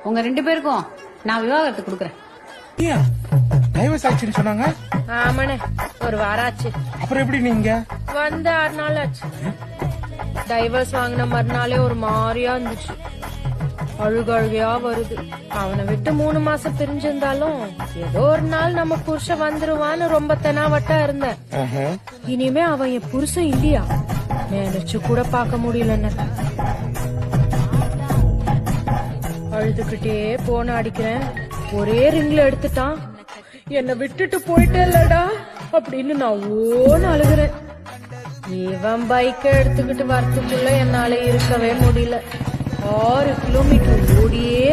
உங்க 2 பேருக்கும் நான் விவாகரத்து கொடுக்கறேன். டைவர்ஸ் ஆச்சுன்னு சொன்னாங்க. ஆமாண்ணே, ஒரு வாரம் ஆச்சு. அப்புறம் எப்படி நீங்க வந்து 6 நாள் ஆச்சு. டைவர்ஸ் வாங்கின மறுநாளே ஒரு மாதிரியா இருந்துச்சு. அழுகழுகையா வருது. அவனை விட்டு 3 மாசம் பிரிஞ்சிருந்தாலும் ஏதோ ஒரு நாள் நம்ம புருஷன் வந்துருவான்னு ரொம்ப தெனாவட்டா இருந்தேன். இனிமே அவன் என் புருஷன் இல்லையா நினைச்சு கூட பார்க்க முடியலன்னு அழுதுகிட்டே போன அடிக்கிறேன். ஒரே ரிங்ல எடுத்துட்டான். என்ன விட்டுட்டு போயிட்டே இல்லடா அப்படின்னு நான் ஓன்னு அழுகுறேன். இவன் பைக்க எடுத்துக்கிட்டு வரத்துக்குள்ள என்னால இருக்கவே முடியல. 6 கிலோமீட்டர் ஓடியே